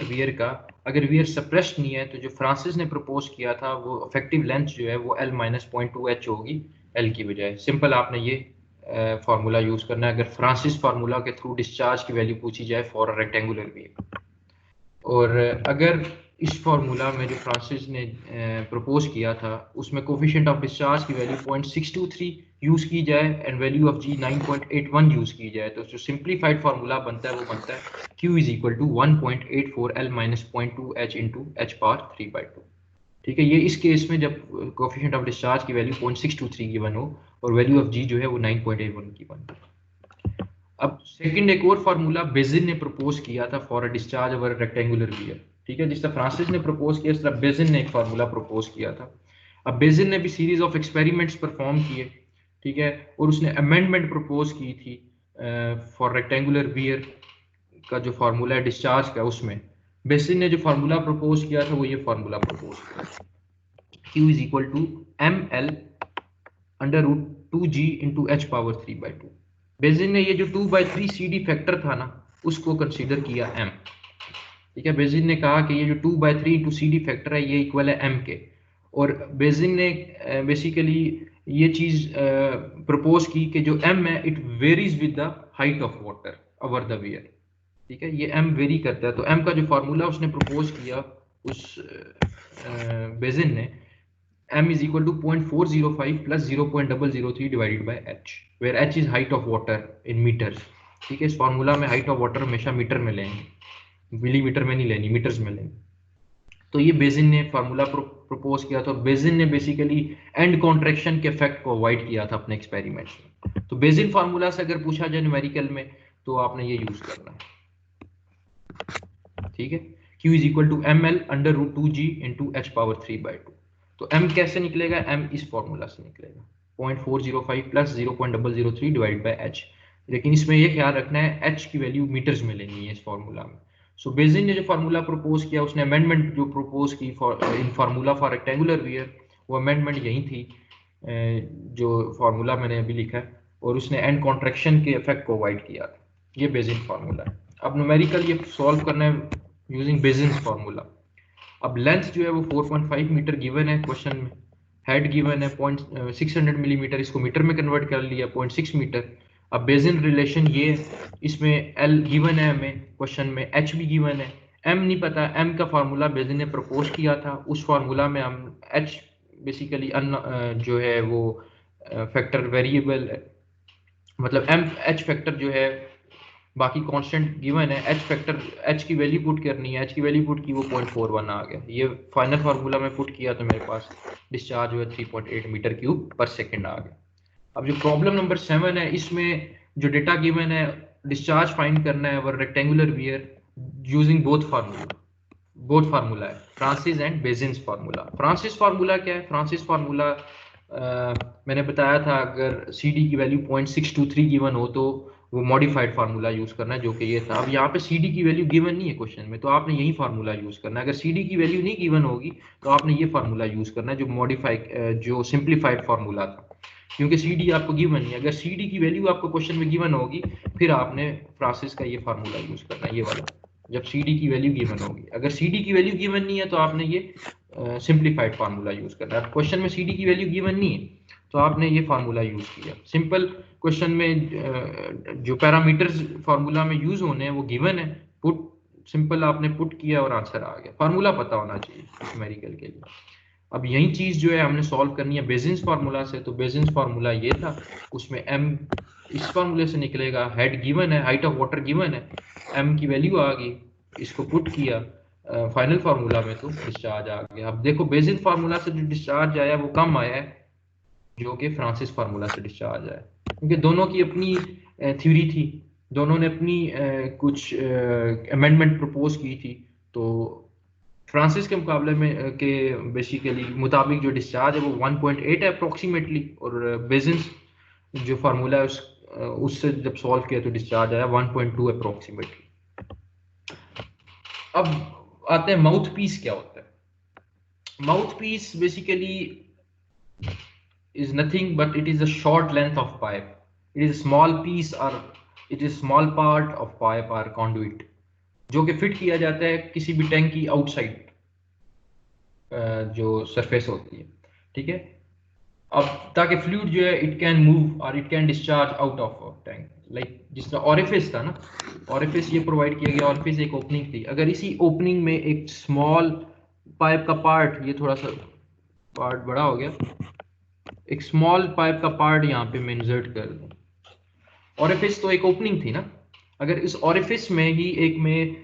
Wear का, अगर wear suppressed नहीं है तो जो फ्रांसिस ने प्रपोज किया था वो इफेक्टिव लेंथ जो है वो L माइनस 0.2h होगी L की बजाय। सिंपल आपने ये फार्मूला यूज करना है अगर फ्रांसिस फार्मूला के थ्रू डिस्चार्ज की वैल्यू पूछी जाए फॉर अ रेक्टेंगुलर वियर। और अगर इस फार्मूला में जो फ्रांसिस ने प्रपोज किया था उसमें कोफिशिएंट ऑफ डिस्चार्ज की वैल्यू 0.623 यूज की जाए and value of G 9.81 use की जाए, तो जो सिंप्लीफाइड फार्मूला बनता है वो बनता है Q is equal to 1.84 L minus 0.2h into H power 3/2। ठीक है, ये इस केस में जब कोफिशिएंट ऑफ डिस्चार्ज की वैल्यू 0.623 गिवन हो और वैल्यू ऑफ जी जो है वो 9.81 गिवन हो। अब सेकंड एक और फार्मूला बेजिन ने प्रपोज किया था for a discharge over rectangular wear. ठीक है, जिस तरह फ्रांसिस ने प्रपोज किया इस तरह बेजिन ने एक फार्मूला प्रपोज किया था। अब बेजिन ने भी सीरीज ऑफ एक्सपेरिमेंट्स परफॉर्म किए, ठीक है, और उसने अमेंडमेंट प्रपोज की थी फॉर रेक्टेंगुलर वियर का जो फार्मूला है डिस्चार्ज का, उसमें बेजिन ने जो फार्मूला प्रपोज किया था वो ये फार्मूला प्रपोज किया, Q is equal to ML under root 2G into H power 3/2। Bazin ने ये जो 2/3 CD फैक्टर था ना उसको कंसीडर किया M। ठीक है, बेजिन ने कहा कि ये जो 2/3 इंटू CD फैक्टर है ये इक्वल है M के, और बेजिन ने बेसिकली ये चीज प्रपोज की कि जो M है it varies with the height of water over the wear. ठीक है, ये M वेरी करता है, तो M का जो फार्मूला उसने प्रपोज किया उस बेजिन ने, M is equal to 0.405 plus 0.003 divided by H, where H is height of water in meters। ठीक है, इस फार्मूला में हाइट ऑफ वाटर हमेशा मीटर में लेंगे, मिलीमीटर में नहीं लेनी, मीटर्स में लेंगे। तो ये बेजिन ने फार्मूला प्रपोज किया था, और बेजिन ने बेसिकली एंड कॉन्ट्रैक्शन के इफेक्ट को अवॉइड किया था अपने एक्सपेरिमेंट्स में। तो बेजिन फार्मूला से अगर पूछा जाए न्यूमेरिकल में तो आपने ये यूज करना है। ठीक है, Q is equal to ML under root 2G into H power 3/2। तो M कैसे निकलेगा, M इस फॉर्मूला से निकलेगा 0.405 प्लस 0.003 डिवाइड बाय H। लेकिन इसमें यह ख्याल रखना है H की वैल्यू मीटर्स में लेनी है इस फॉर्मूला में। सो बेजिन ने जो फार्मूला प्रपोज किया उसने अमेंडमेंट जो प्रपोज की इन फार्मूला फॉर रेक्टेंगुलर वियर, वो अमेंडमेंट यही थी जो फार्मूला मैंने अभी लिखा है, और उसने एंड कॉन्ट्रैक्शन के इफेक्ट को अवॉइड किया था। ये बेजिन फार्मूला है। अब न्यूमेरिकल ये सॉल्व करना है यूजिंग बेजिन्स फार्मूला। अब लेंथ जो है वो 4.5 मीटर गिवन है क्वेश्चन में, हेड गिवन है 600 मिलीमीटर, इसको मीटर में कन्वर्ट कर लिया 0.6 मीटर। अब बेजिन रिलेशन ये, इसमें L गिवन है हमें क्वेश्चन में, H भी गिवन है, M नहीं पता। M का फार्मूला बेजिन ने प्रपोज किया था, उस फार्मूला में हम H बेसिकली जो है वो फैक्टर वेरिएबल, मतलब H फैक्टर जो है बाकी कांस्टेंट गिवन है, H फैक्टर H की वैल्यू पुट करनी है, H की वैल्यू पुट की वो 0.41 आ गया। ये फाइनल फार्मूला में पुट किया तो मेरे पास डिस्चार्ज हुआ 3.8 मीटर क्यूब पर सेकंड आ गया। अब जो प्रॉब्लम नंबर 7 है इसमें जो डेटा गिवन है डिस्चार्ज फाइंड करना है और rectangular weir using both formula है Francis and Bazin's formula. Francis formula क्या है, फ्रांसिस फार्मूला मैंने बताया था अगर CD की वैल्यू 0.623 गिवन हो तो वो मॉडिफाइड फार्मूला यूज करना है, जो कि ये था। अब यहाँ पे CD की वैल्यू गिवन नहीं है क्वेश्चन में, तो आपने यही फार्मूला यूज करना है। अगर CD की वैल्यू नहीं गिवन होगी तो आपने ये फार्मूला यूज करना है जो मॉडिफाइड जो सिंप्लीफाइड फार्मूला था, क्योंकि CD आपको गिवन नहीं है। अगर CD की वैल्यू आपको क्वेश्चन में गिवन होगी फिर आपने फ्रांसिस का ये फार्मूला यूज करना है, ये वाला, जब CD की वैल्यू गिवन होगी। अगर CD की वैल्यू गिवन नहीं है तो आपने ये सिंप्लीफाइड फार्मूला यूज करना है। क्वेश्चन में CD की वैल्यू गिवन नहीं है तो आपने ये फार्मूला यूज किया। सिंपल क्वेश्चन में जो पैरामीटर्स फार्मूला में यूज होने हैं वो गिवन है, पुट सिंपल आपने पुट किया और आंसर आ गया। फार्मूला पता होना चाहिए न्यूमेरिकल के लिए। अब यही चीज जो है हमने सॉल्व करनी है बेजिन्स फार्मूला से। तो बेजिन्स फार्मूला ये था, उसमें M इस फार्मूले से निकलेगा, हेड गिवन है, हाइट ऑफ वाटर गिवन है, M की वैल्यू आ गई, इसको पुट किया फाइनल फार्मूला में तो डिस्चार्ज आ गया। अब देखो बेजिन फार्मूला से जो डिस्चार्ज आया वो कम आया है जो कि फ्रांसिस फार्मूला से डिस्चार्ज आया, क्योंकि दोनों की अपनी थ्योरी थी, दोनों ने अपनी कुछ अमेंडमेंट प्रपोज की थी। तो फ्रांसिस के मुकाबले में के बेसिकली मुताबिक जो डिस्चार्ज है वो 1.8 है अप्रोक्सीमेटली, और बेजिन्स जो फार्मूला है उससे जब सॉल्व किया तो डिस्चार्ज आया 1.2 अप्रोक्सीमेटली। अब आते हैं माउथ पीस क्या होता है। Mouthpiece basically is nothing but it is a short length of pipe. It is a small piece or it is small part of pipe or conduit. जो कि fit किया जाता है किसी भी टैंक की आउटसाइड जो सरफेस होती है, ठीक है। अब ताकि फ्लूइड जो है इट कैन मूव और it can discharge out of tank, like जिस तरह ऑरिफिस था ना, ऑरिफिस ये प्रोवाइड किया गया, ऑरिफिस एक ओपनिंग थी, अगर इसी ओपनिंग में एक स्मॉल पाइप का पार्ट, ये थोड़ा सा पार्ट बड़ा हो गया, एक स्मॉल पाइप का पार्ट यहाँ पे मैं इंसर्ट कर दूं, ऑरिफिस तो एक ओपनिंग थी ना, अगर इस ऑरिफिस में ही एक में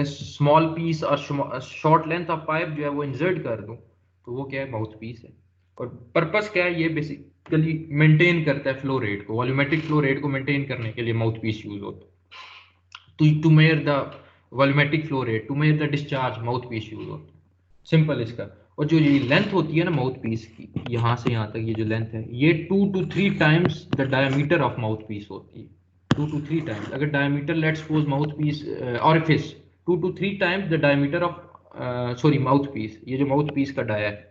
स्मॉल पीस और शॉर्ट लेंथ ऑफ पाइप जो है वो इंसर्ट कर दूं, तो वो क्या है, माउथ पीस है। और पर्पस क्या है, ये बेसिकली मेंटेन करता है फ्लो रेट को, वॉल्यूमेट्रिक फ्लो रेट को मेंटेन करने के लिए माउथ पीस यूज होता है। To measure the volumetric flow rate, to measure the discharge, mouthpiece use होता है, सिंपल इसका। और जो ये लेंथ होती है ना माउथ पीस की, यहाँ से यहाँ तक ये जो लेंथ है, ये 2 to 3 times the diameter of mouthpiece होती है। 2 to 3 times, अगर diameter let's suppose mouthpiece orifice 2 to 3 times the diameter of sorry mouthpiece, ये जो माउथ पीस का डाया है,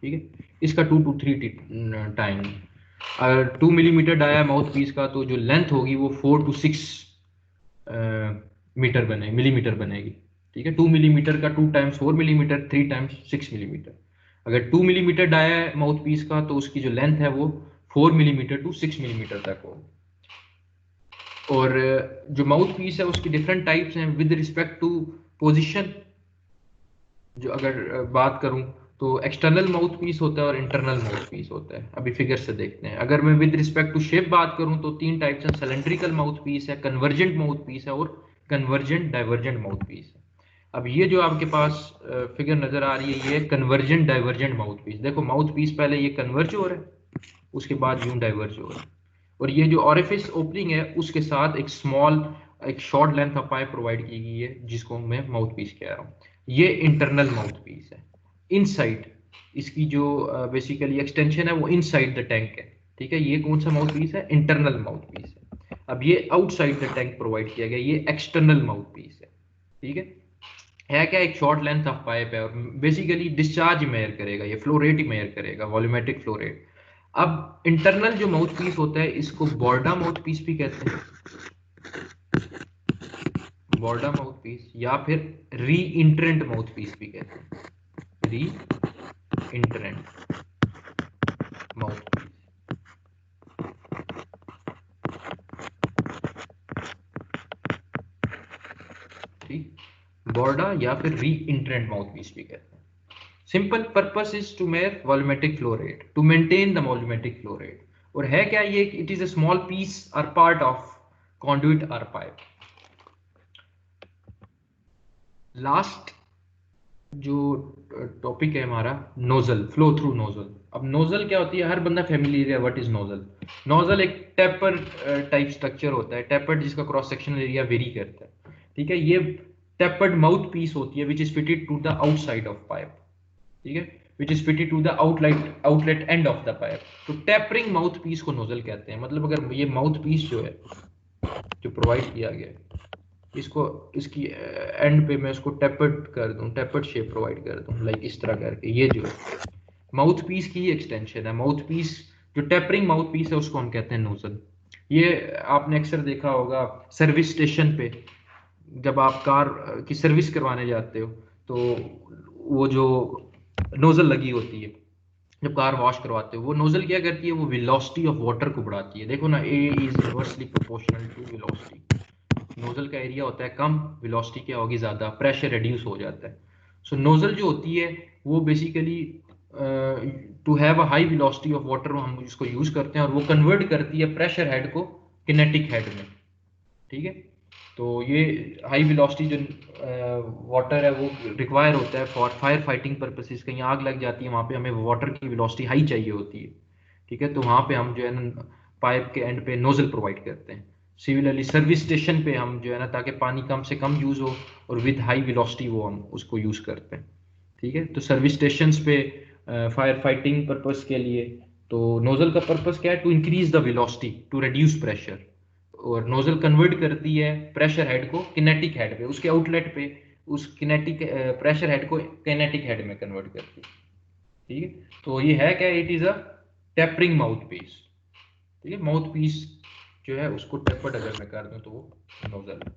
ठीक है, इसका 2 to 3 टाइम, अगर 2 मिलीमीटर डाया है माउथ पीस का, तो जो लेंथ होगी वो 4 to 6 मिलीमीटर बनेगी, ठीक है। 2 मिलीमीटर का 2 times 4 मिलीमीटर, 3 times 6 मिलीमीटर। अगर 2 मिलीमीटर डाया है माउथ पीस का, तो उसकी जो लेंथ है वो 4 मिलीमीटर to 6 मिलीमीटर तक हो। और जो माउथ पीस है उसकी डिफरेंट टाइप्स हैं विद रिस्पेक्ट टू पोजिशन। जो अगर बात करूं तो एक्सटर्नल माउथ पीस होता है और इंटरनल माउथ पीस होता है, अभी फिगर से देखते हैं। अगर मैं विद रिस्पेक्ट टू शेप बात करूं तो 3 टाइप्स हैं, सिलेंड्रिकल माउथ पीस है, कन्वर्जेंट माउथ पीस है और कन्वर्जेंट डाइवर्जेंट माउथ पीस है। अब ये जो आपके पास फिगर नजर आ रही है, ये कन्वर्जेंट डाइवर्जेंट माउथ पीस। देखो माउथ पीस पहले ये कन्वर्ज हो रहा है, उसके बाद यूं डाइवर्ज हो रहा है, और ये जो ऑरिफिस ओपनिंग है उसके साथ एक स्मॉल, एक short length of pipe provide की गई है, जिसको मैं माउथ पीस कह रहा हूँ। ये इंटरनल माउथ पीस है, इनसाइड इसकी जो बेसिकली एक्सटेंशन है वो इनसाइड द टैंक है, ठीक है। ये कौन सा माउथ पीस है, इंटरनल माउथ पीस है। अब ये आउटसाइड द टैंक प्रोवाइड किया गया, ये एक्सटर्नल माउथ पीस है, ठीक है क्या, एक शॉर्ट लेंथ ऑफ पाइप है और बेसिकली डिस्चार्ज मेजर करेगा, ये फ्लो रेट ही मेजर करेगा, वॉल्यूमेट्रिक फ्लो रेट। अब इंटरनल जो माउथ पीस होता है इसको बॉर्डा माउथ पीस भी कहते हैं, बॉर्डा माउथ पीस, या फिर री इंटरेंट माउथ पीस भी कहते हैं, री इंटरेंट माउथ पीस, ठीक, बॉर्डा या फिर री इंटरेंट माउथ पीस भी कहते हैं। Simple purpose is to measure volumetric flow rate, to maintain the volumetric flow rate. और है क्या ये, it is a small piece और part of conduit or pipe। Last जो टॉपिक है हमारा, नोजल, फ्लो थ्रू नोजल। अब नोजल क्या होती है, हर बंदा फैमिलियर है व्हाट इज नोजल। नोजल एक टेपर टाइप स्ट्रक्चर होता है, टेपर्ड जिसका क्रॉस सेक्शनल एरिया वेरी करता है, ठीक है। ये टेपर्ड माउथ पीस होती है which is fitted to the outside of pipe, ठीक है, which is fitted to the outlet end of the pipe. तो टेपरिंग माउथ पीस को नोजल कहते हैं। मतलब अगर ये माउथ पीस जो है, जो प्रोवाइड किया गया है, इसको इसकी एंड पे मैं इसको टेपर्ड कर दूं, टेपर्ड शेप प्रोवाइड कर दूं, लाइक इस तरह करके, ये जो है माउथ पीस की एक्सटेंशन है। माउथ पीस जो टेपरिंग माउथ पीस है उसको हम कहते हैं नोजल। ये आपने अक्सर देखा होगा सर्विस स्टेशन पे, जब आप कार की सर्विस करवाने जाते हो तो वो जो नोजल लगी होती है, जब कार वॉश करवाते हो, वो नोजल क्या करती है, वो वेलोसिटी ऑफ वाटर को बढ़ाती है। देखो ना, A is inversely proportional to velocity. Nozzle का एरिया होता है कम, वेलोसिटी क्या होगी ज्यादा, प्रेशर रिड्यूस हो जाता है। सो नोजल जो होती है वो basically to have a high velocity of water हम इसको यूज करते हैं, और वो कन्वर्ट करती है प्रेशर हेड को किनेटिक हेड में, ठीक है। तो ये हाई वेलोसिटी जो वाटर है वो रिक्वायर होता है फॉर फायर फाइटिंग पर्पसेस। कहीं आग लग जाती है, वहां पे हमें वाटर की वेलोसिटी हाई चाहिए होती है, ठीक है। तो वहां पे हम जो है ना पाइप के एंड पे नोजल प्रोवाइड करते हैं। सिमिलरली सर्विस स्टेशन पे हम जो है ना, ताकि पानी कम से कम यूज हो और विद हाई वेलोसिटी वो हम उसको यूज करते हैं, ठीक है। तो सर्विस स्टेशन पे फायर फाइटिंग पर्पस के लिए, तो नोजल का पर्पस क्या है, to increase the velocity, to reduce pressure. और नोजल कन्वर्ट करती है प्रेशर हेड को किनेटिक हेड पे, उसके आउटलेट पे उस किनेटिक प्रेशर हेड को किनेटिक हेड में कन्वर्ट करती है, ठीक है। तो ये है क्या, it is a tapering mouthpiece, ठीक है। माउथ पीस जो है उसको टेपर्ड अगर मैं कर दूं तो वो नोजल है।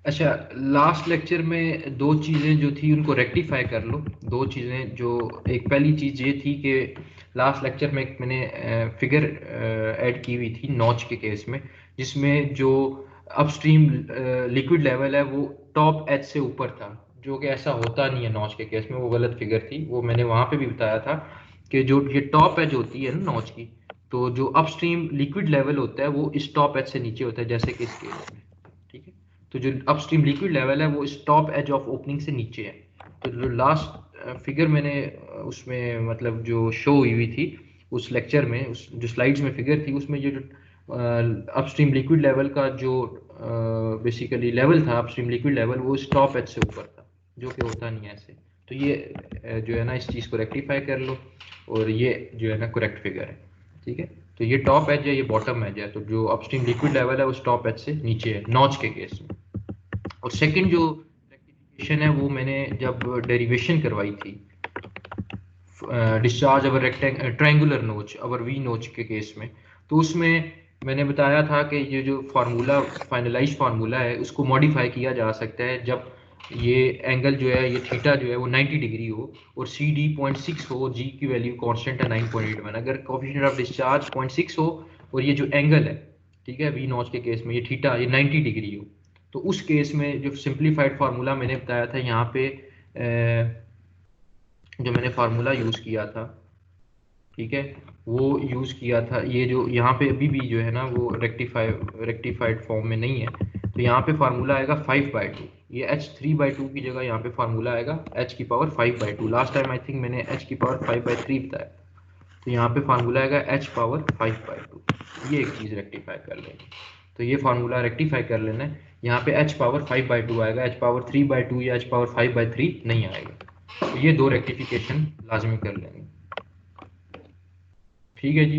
अच्छा, लास्ट लेक्चर में दो चीज़ें जो थी उनको रेक्टिफाई कर लो। दो चीज़ें जो, एक पहली चीज़ ये थी कि लास्ट लेक्चर में एक मैंने फिगर ऐड की हुई थी नॉच के केस में, जिसमें जो अपस्ट्रीम लिक्विड लेवल है वो टॉप एज से ऊपर था, जो कि ऐसा होता नहीं है नॉच के केस में। वो गलत फिगर थी, वो मैंने वहाँ पे भी बताया था कि जो ये टॉप एज होती है ना नॉच की, तो जो अपस्ट्रीम लिक्विड लेवल होता है वो इस टॉप एज से नीचे होता है, जैसे कि इस केस में। ठीक है, तो जो अपस्ट्रीम लिक्विड लेवल है वो इस टॉप एज ऑफ ओपनिंग से नीचे है। तो जो लास्ट फिगर मैंने उसमें मतलब जो शो हुई थी उस लेक्चर में, उस जो स्लाइड्स में फिगर थी उसमें जो अपस्ट्रीम लिक्विड लेवल का जो बेसिकली लेवल था, अपस्ट्रीम लिक्विड लेवल, वो इस टॉप एज से ऊपर था, जो कि होता नहीं है ऐसे। तो ये जो है ना, इस चीज़ को रेक्टिफाई कर लो, और ये जो है ना करेक्ट फिगर है। ठीक है, तो ये टॉप एज है, ये बॉटम एज है, तो जो अपस्ट्रीम लिक्विड लेवल है उस टॉप एज से नीचे है नॉच के केस में। और सेकंड जो रेक्टिफिकेशन है वो मैंने जब डेरिवेशन करवाई थी डिस्चार्ज अवर ट्रायंगुलर नोच अवर वी नोच के केस में, तो उसमें मैंने बताया था कि ये जो फार्मूला फाइनलाइज फार्मूला है उसको मॉडिफाई किया जा सकता है जब ये एंगल जो है, ये थीटा जो है वो 90 डिग्री हो और सी डी 0.6 हो, जी की वैल्यू कांस्टेंट है 9.81, अगर कोफिशिएंट ऑफ डिस्चार्ज 0.6 हो और ये जो एंगल है, ठीक है, वी नॉच के केस में ये थीटा ये 90 डिग्री हो, तो उस केस में जो सिंप्लीफाइड फार्मूला मैंने बताया था यहाँ पे, जो मैंने फार्मूला यूज़ किया था, ठीक है, वो यूज़ किया था, ये जो यहाँ पे अभी भी जो है ना वो रेक्टिफाइड फॉर्म में नहीं है, तो यहाँ पे फार्मूला आएगा 5/2। ये h3/2 की जगह यहाँ पे फार्मूला आएगा h की power 5/2। Last time I think मैंने h की पावर 5/3 बताया, तो यहाँ पे फार्मूला आएगा h पावर 5/2। ये एक चीज़ रेक्टिफाई कर लेंगे, तो ये फार्मूला रेक्टिफाई कर लेना है। यहाँ पे h पावर 5/2 आएगा, h पावर 3/2 या h पावर 5/3 नहीं आएगा। तो ये दो रेक्टिफिकेशन लाजमी कर लेंगे। ठीक है जी।